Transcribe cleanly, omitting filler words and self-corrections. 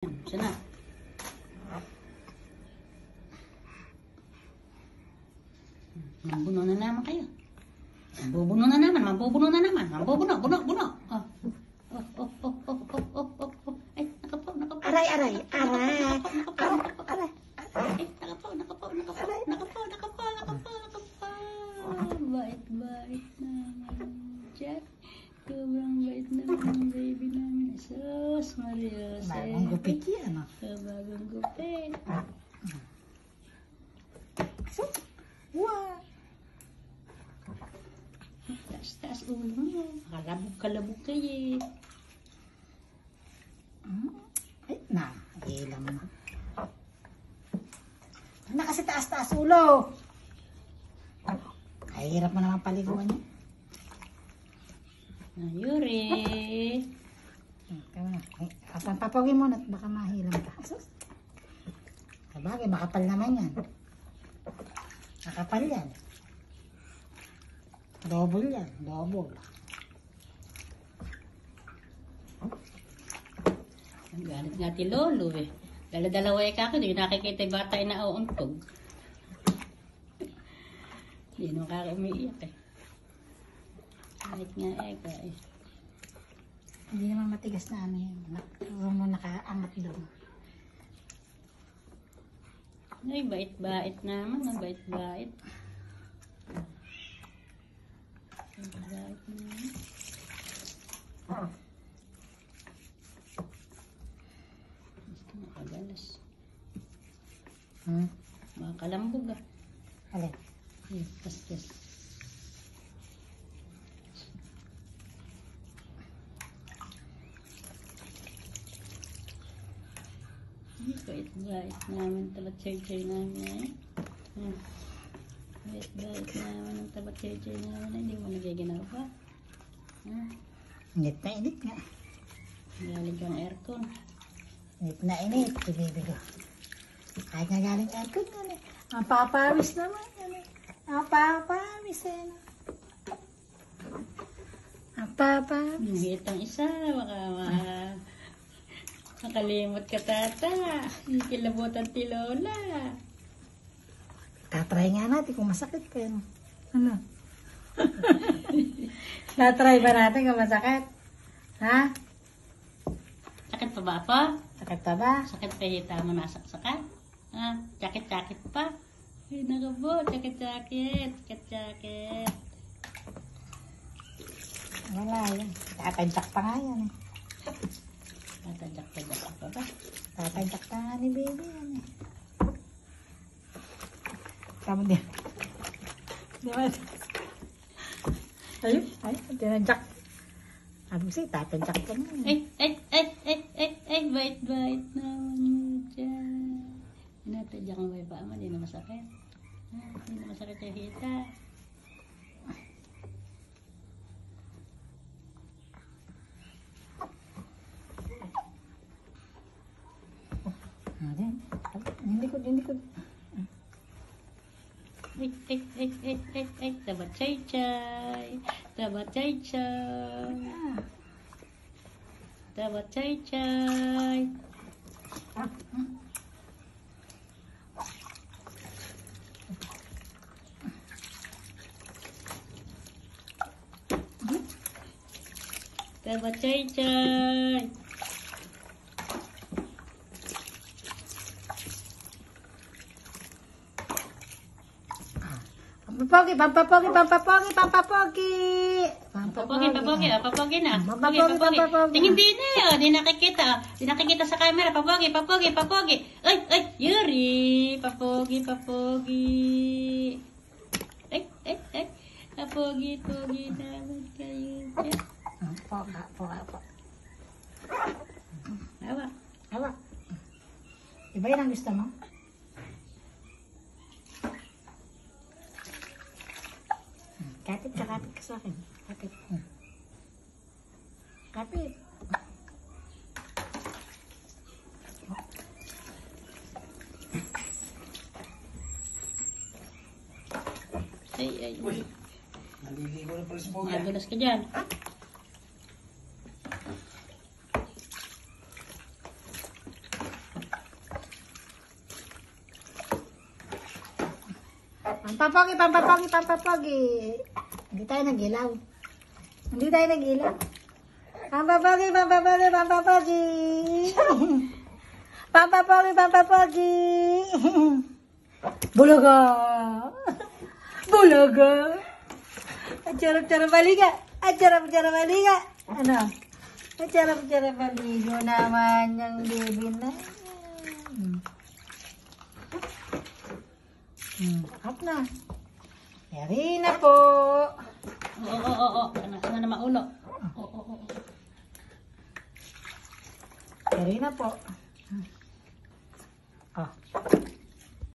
Sana. Mambuno na naman kayo. Mambubuno na naman, mambubuno na naman. Mambubuno, buno. Oh. Ay, nakapaw. Aray. Ay, nakapaw. Bait naman. Jack. Sobrang bait naman ng baby namin. Sus, Maria. Bagong gupit yan. Bagong gupit. Wow. Taas ulo mo. Kalabog kayo. Ay, ilam mo. Ano kasi taas ulo? Ay, hirap mo naman paliguan niya. Yuri. Papagin mo na at baka mahilam ka. Sabagay, makapal naman yan. Makapal yan. Double yan. Ang galit nga ti Lolo eh. Dala-dalawa ka ako, hindi nakikita yung bata na nauuntog. Hindi nung kaka umiiyak eh. Galit nga ka eh. Hindi naman matigas na ano yan. Huwag mo nakaangat doon. Ay, bait naman. Ang bait. Bait naman. Gusto makagalas. Makakalambog ah. Alin? Kas. Bait naman tabat-chay-chay namin eh. Bait naman ang tabat-chay-chay namin eh. Hindi mo nagiginaw pa. Init na init nga. Galing kang aircon. Init na init. Ibibigo. Kahit nga galing aircon yan eh. Ang papawis naman yan eh. Ang papawis yan. Ang papawis. Yung hitang isa. Baka makalimot ka tata. Kilabutan ti Lola. Tatry nga natin kung masakit ka yun. Ano? Natry ba natin kung masakit? Ha? Sakit pa ba po? Sakit pa ba? Sakit pa hita mo nasaksakan? Ha? Sakit pa? Ay naku po, sakit. Wala yan. Tatadyak pa nga yan eh. Tatadyak pa ba? Tatadyak pa nga ni baby yan eh. Kamu din. Ayun, tinadyak. Sabi ko siya, tatadyak pa nga yan. Ay, bait naman mo dyan. Natadyak mo ba pa? Hindi na masakit. Hindi na masakit yung hita. Hindi ko. Ay, tabat-chay-chay. Tabat-chay-chay. Pampapogi. Papogi na. Papogi. Tingin din eh. Di nakikita sa camera. Papogi. Ay, Yuri. Papogi. Ay. Papogi naman kayo. Hawak. Iba yan ang gusto mo? Kapit ka sa akin. Kapit. Ay. Naliligo na pala si Boga. Madulas ka dyan. Pampapogi, pampapogi, pampapogi. Hindi tayo nag-ilaw. Hindi tayo nag-ilaw. Pampapogi, pampapogi, pampapogi. Pampapogi, pampapogi. Bulaga. Bulaga. Acara-acara baliga. Acara-acara baliga. Ano? Acara-acara baligo naman yung baby na. Up na. Yari na po. Oo. Ano na maulo? Oo. Yari na po. Oh.